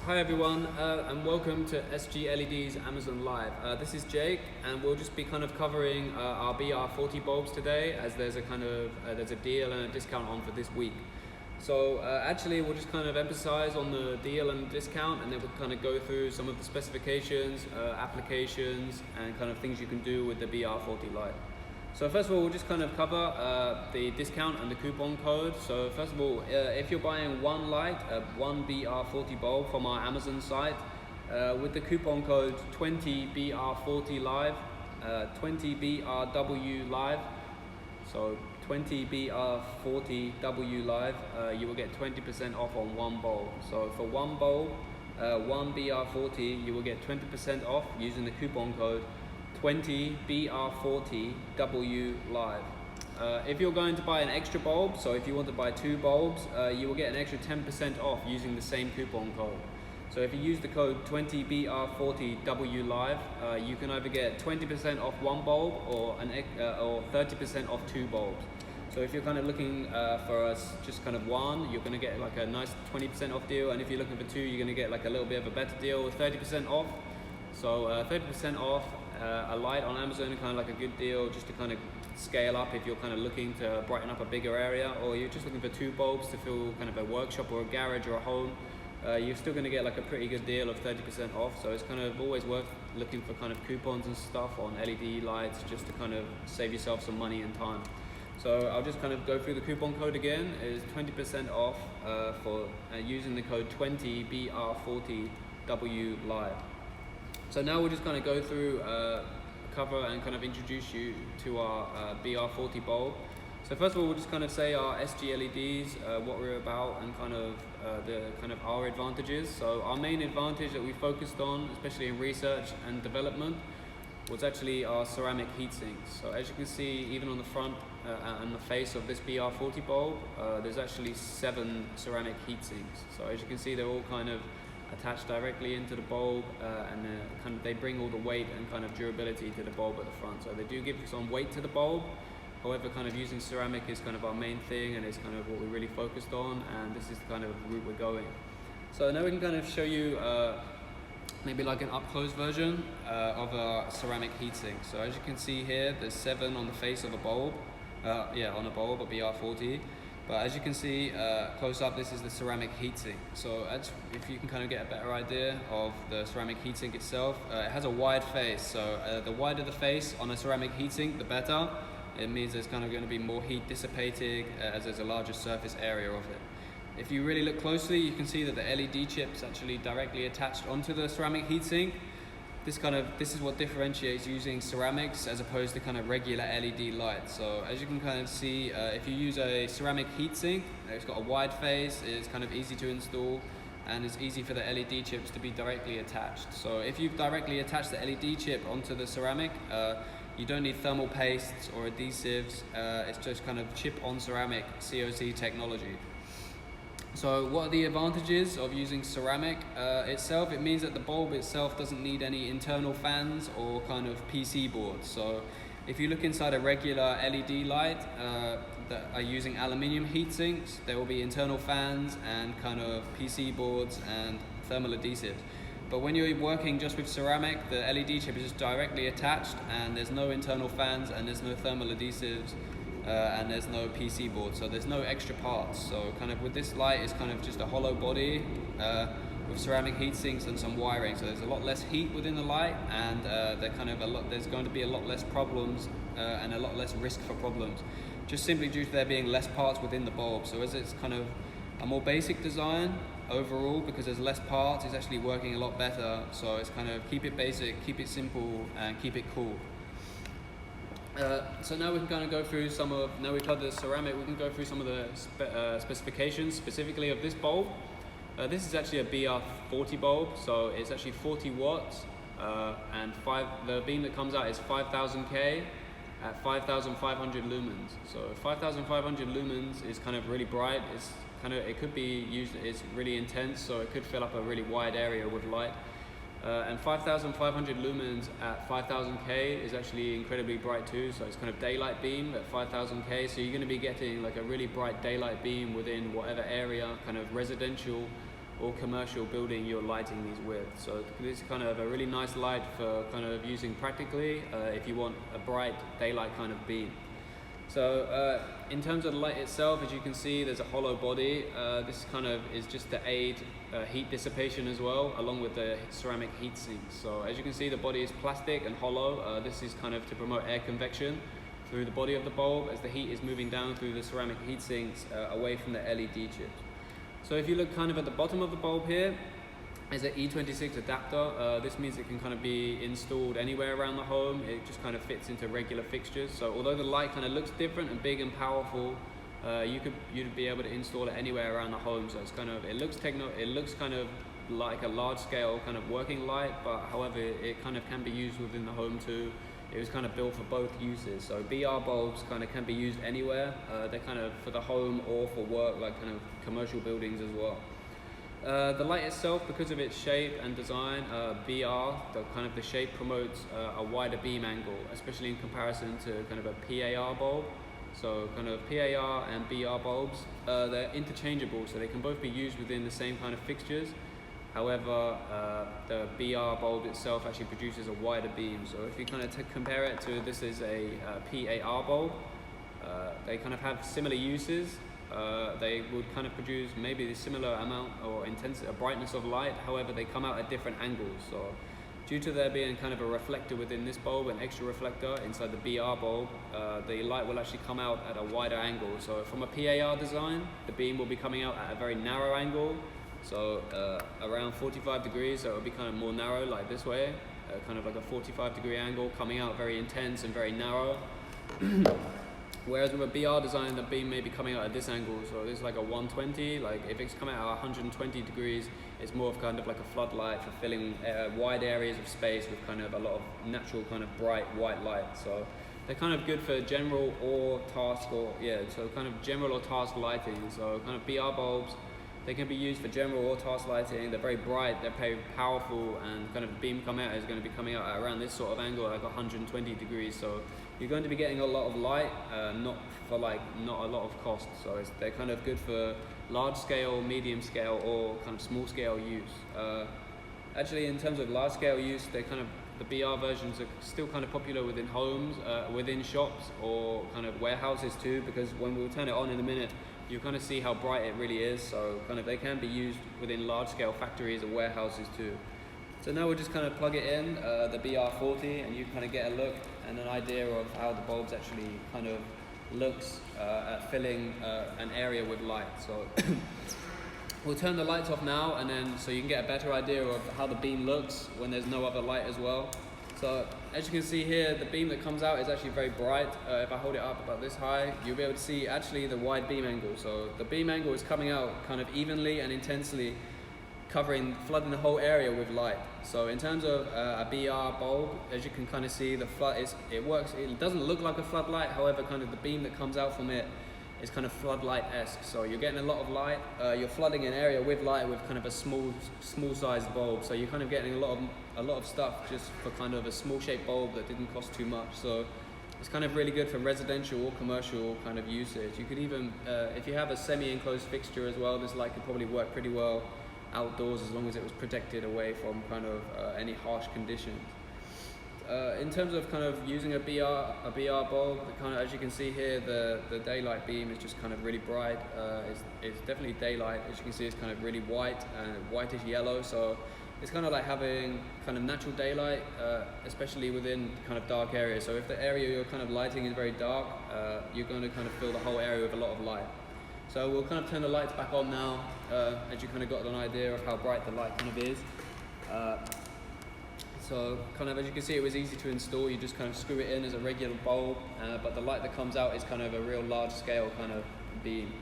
Hi everyone, and welcome to SGLEDs Amazon Live. This is Jake, and we'll just be kind of covering our BR40 bulbs today, as there's a there's a deal and a discount on for this week. So actually, we'll just kind of emphasize on the deal and discount, and then we'll kind of go through some of the specifications, applications, and kind of things you can do with the BR40 light. So first of all, we'll just kind of cover the discount and the coupon code. So first of all, if you're buying one light, one BR40 bulb from our Amazon site, with the coupon code 20BR40 Live, 20BRW Live, so 20BR40W Live, you will get 20% off on one bulb. So for one bulb, one BR40, you will get 20% off using the coupon code 20BR40W Live. If you're going to buy an extra bulb, so if you want to buy two bulbs, you will get an extra 10% off using the same coupon code. So if you use the code 20BR40W Live, you can either get 20% off one bulb or 30% off two bulbs. So if you're kind of looking for just kind of one, you're going to get like a nice 20% off deal, and if you're looking for two, you're going to get like a little bit of a better deal with 30% off. So 30% off a light on Amazon, kind of like a good deal, just to kind of scale up if you're kind of looking to brighten up a bigger area, or you're just looking for two bulbs to fill kind of a workshop or a garage or a home. You're still going to get like a pretty good deal of 30% off. So it's kind of always worth looking for kind of coupons and stuff on LED lights, just to kind of save yourself some money and time. So I'll just kind of go through the coupon code again. It is 20% off for using the code 20BR40W Live. So now we'll just kind of go through, cover and kind of introduce you to our BR40 bulb. So first of all, we'll just kind of say our SGLEDs, what we're about, and kind of our advantages. So our main advantage that we focused on, especially in research and development, was actually our ceramic heat sinks. So as you can see, even on the front and the face of this BR40 bulb, there's actually 7 ceramic heat sinks. So as you can see, they're all kind of attached directly into the bulb, and they bring all the weight and kind of durability to the bulb at the front. So they do give some weight to the bulb. However, kind of using ceramic is kind of our main thing, and it's kind of what we're really focused on, and this is the kind of route we're going. So now we can kind of show you maybe like an up-close version of a ceramic heatsink. So as you can see here, there's 7 on the face of a bulb, on a bulb, a BR40. But as you can see close up, this is the ceramic heatsink. So if you can kind of get a better idea of the ceramic heatsink itself, it has a wide face. So the wider the face on a ceramic heatsink, the better. It means there's kind of going to be more heat dissipated, as there's a larger surface area of it. If you really look closely, you can see that the LED chip's actually directly attached onto the ceramic heatsink. This is what differentiates using ceramics as opposed to kind of regular LED lights. So as you can kind of see, if you use a ceramic heatsink, it's got a wide face, it's kind of easy to install, and it's easy for the LED chips to be directly attached. So if you've directly attached the LED chip onto the ceramic, you don't need thermal pastes or adhesives. It's just kind of chip on ceramic COC technology. So what are the advantages of using ceramic itself? It means that the bulb itself doesn't need any internal fans or kind of PC boards. So if you look inside a regular LED light that are using aluminium heat sinks, there will be internal fans and kind of PC boards and thermal adhesives. But when you're working just with ceramic, the LED chip is just directly attached, and there's no internal fans, and there's no thermal adhesives, and there's no PC board, so there's no extra parts. So kind of with this light, it's kind of just a hollow body with ceramic heat sinks and some wiring. So there's a lot less heat within the light, and there's going to be a lot less problems and a lot less risk for problems, just simply due to there being less parts within the bulb. So as it's kind of a more basic design overall, because there's less parts, it's actually working a lot better. So it's kind of keep it basic, keep it simple, and keep it cool. So now we can kind of go through now we've had the ceramic, we can go through some of the specifications specifically of this bulb. This is actually a BR40 bulb, so it's actually 40 watts, and the beam that comes out is 5000 K at 5500 lumens. So 5500 lumens is kind of really bright. It could be used, it's really intense, so it could fill up a really wide area with light. And 5500 lumens at 5000 K is actually incredibly bright too, so it's kind of daylight beam at 5000 K, so you're going to be getting like a really bright daylight beam within whatever area, kind of residential or commercial building you're lighting these with. So this is kind of a really nice light for kind of using practically if you want a bright daylight kind of beam. So in terms of the light itself, as you can see, there's a hollow body. This kind of is just to aid heat dissipation as well, along with the ceramic heat sinks. So as you can see, the body is plastic and hollow. This is kind of to promote air convection through the body of the bulb as the heat is moving down through the ceramic heat sinks away from the LED chips. So if you look kind of at the bottom of the bulb here, is an E26 adapter. This means it can kind of be installed anywhere around the home. It just kind of fits into regular fixtures. So although the light kind of looks different and big and powerful, you'd be able to install it anywhere around the home. So it's kind of, it looks kind of like a large scale kind of working light, but however it kind of can be used within the home too. It was kind of built for both uses. So BR bulbs kind of can be used anywhere. They're kind of for the home or for work, like kind of commercial buildings as well. The light itself, because of its shape and design, BR, the shape promotes a wider beam angle, especially in comparison to kind of a PAR bulb. So kind of PAR and BR bulbs, they're interchangeable, so they can both be used within the same kind of fixtures. However, the BR bulb itself actually produces a wider beam. So if you kind of compare it to, this is a PAR bulb, they kind of have similar uses. They would kind of produce maybe the similar amount or intensity, brightness of light. However, they come out at different angles. So due to there being kind of a reflector within this bulb, an extra reflector inside the BR bulb, the light will actually come out at a wider angle. So from a PAR design, the beam will be coming out at a very narrow angle. So around 45 degrees, so it will be kind of more narrow like this way, kind of like a 45-degree angle, coming out very intense and very narrow. Whereas with a BR design, the beam may be coming out at this angle, so this is like a 120. Like if it's coming out at 120 degrees, it's more of kind of like a floodlight for filling wide areas of space with kind of a lot of natural kind of bright white light. So they're kind of good for general or task, so kind of general or task lighting. So kind of BR bulbs, they can be used for general or task lighting. They're very bright, they're very powerful, and kind of the beam come out is going to be coming out at around this sort of angle, like 120 degrees. So you're going to be getting a lot of light, not a lot of cost. So they're kind of good for large scale, medium scale, or kind of small scale use. Actually, in terms of large scale use, they kind of, the BR versions are still kind of popular within homes, within shops, or kind of warehouses too, because when we'll turn it on in a minute, you kind of see how bright it really is. So kind of they can be used within large scale factories or warehouses too. So now we'll just kind of plug it in, the BR40, and you kind of get a look and an idea of how the bulbs actually kind of looks at filling an area with light. So we'll turn the lights off now, and then so you can get a better idea of how the beam looks when there's no other light as well. So as you can see here, the beam that comes out is actually very bright. If I hold it up about this high, you'll be able to see actually the wide beam angle. So the beam angle is coming out kind of evenly and intensely, flooding the whole area with light. So in terms of a BR bulb, as you can kind of see, the flood it doesn't look like a floodlight. However, kind of the beam that comes out from it is kind of floodlight-esque. So you're getting a lot of light, you're flooding an area with light with kind of a small sized bulb. So you're kind of getting a lot of stuff just for kind of a small shaped bulb that didn't cost too much. So it's kind of really good for residential or commercial kind of usage. You could even, if you have a semi-enclosed fixture as well, this light could probably work pretty well outdoors as long as it was protected away from kind of any harsh conditions. In terms of kind of using a BR bulb, kind of, as you can see here, the daylight beam is just kind of really bright. It's definitely daylight. As you can see, it's kind of really white and whitish yellow. So it's kind of like having kind of natural daylight, especially within kind of dark areas. So if the area you're kind of lighting is very dark, you're going to kind of fill the whole area with a lot of light. So we'll kind of turn the lights back on now, as you kind of got an idea of how bright the light kind of is. So kind of, as you can see, it was easy to install. You just kind of screw it in as a regular bulb, but the light that comes out is kind of a real large scale kind of beam.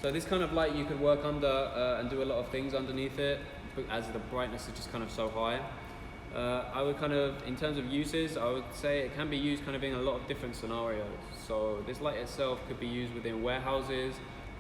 So this kind of light you could work under and do a lot of things underneath it, as the brightness is just kind of so high. I would kind of, in terms of uses, I would say it can be used kind of in a lot of different scenarios. So this light itself could be used within warehouses,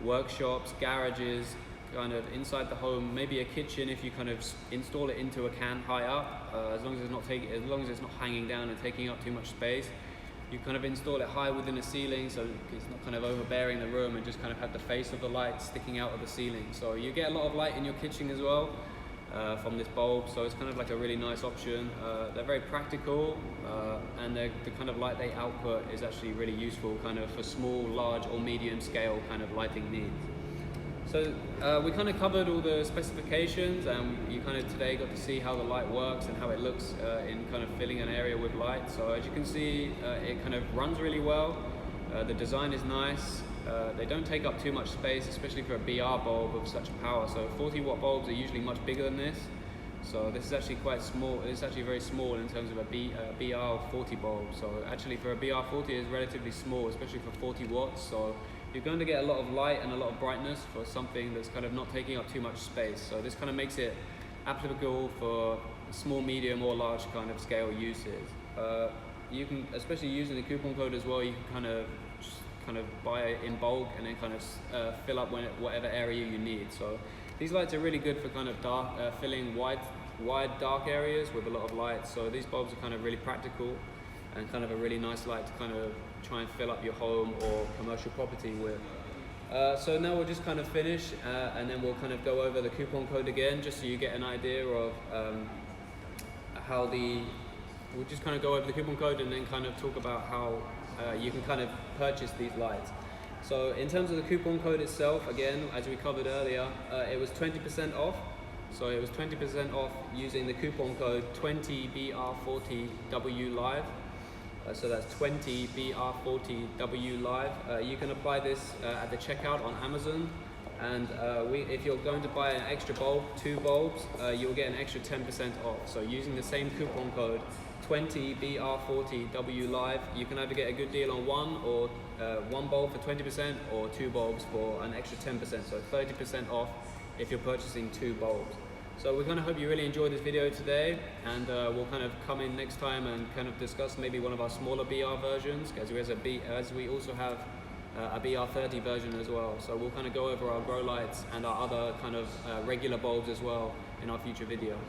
workshops, garages, kind of inside the home, maybe a kitchen if you kind of install it into a can high up, as long as it's not hanging down and taking up too much space. you kind of install it high within the ceiling, so it's not kind of overbearing the room, and just kind of have the face of the light sticking out of the ceiling. So you get a lot of light in your kitchen as well from this bulb, so it's kind of like a really nice option. They're very practical, and the kind of light they output is actually really useful kind of for small, large or medium scale kind of lighting needs. So we kind of covered all the specifications, and you kind of today got to see how the light works and how it looks in kind of filling an area with light. So as you can see, it kind of runs really well. The design is nice. They don't take up too much space, especially for a BR bulb of such power. So 40 watt bulbs are usually much bigger than this. So this is actually quite small. It's actually very small in terms of a BR40 bulb. So actually for a BR40 it's relatively small, especially for 40 watts. So you're going to get a lot of light and a lot of brightness for something that's kind of not taking up too much space. So this kind of makes it applicable for small, medium or large kind of scale uses. You can, especially using the coupon code as well, you can kind of buy it in bulk and then kind of fill up whatever area you need. So these lights are really good for kind of dark, filling wide dark areas with a lot of light. So these bulbs are kind of really practical and kind of a really nice light to kind of try and fill up your home or commercial property with. So now we'll just kind of finish and then we'll kind of go over the coupon code again, just so you get an idea of we'll just kind of go over the coupon code and then kind of talk about how you can kind of purchase these lights. So in terms of the coupon code itself, again, as we covered earlier, it was 20% off. So it was 20% off using the coupon code 20BR40WLive. So that's 20BR40WLive. You can apply this at the checkout on Amazon. And if you're going to buy an extra bulb, 2 bulbs, you'll get an extra 10% off. So using the same coupon code 20BR40WLive, you can either get a good deal on one bulb for 20% or 2 bulbs for an extra 10%. So 30% off if you're purchasing 2 bulbs. So we kind of hope you really enjoyed this video today, and we'll kind of come in next time and kind of discuss maybe one of our smaller BR versions, as we also have a BR30 version as well. So we'll kind of go over our grow lights and our other kind of regular bulbs as well in our future videos.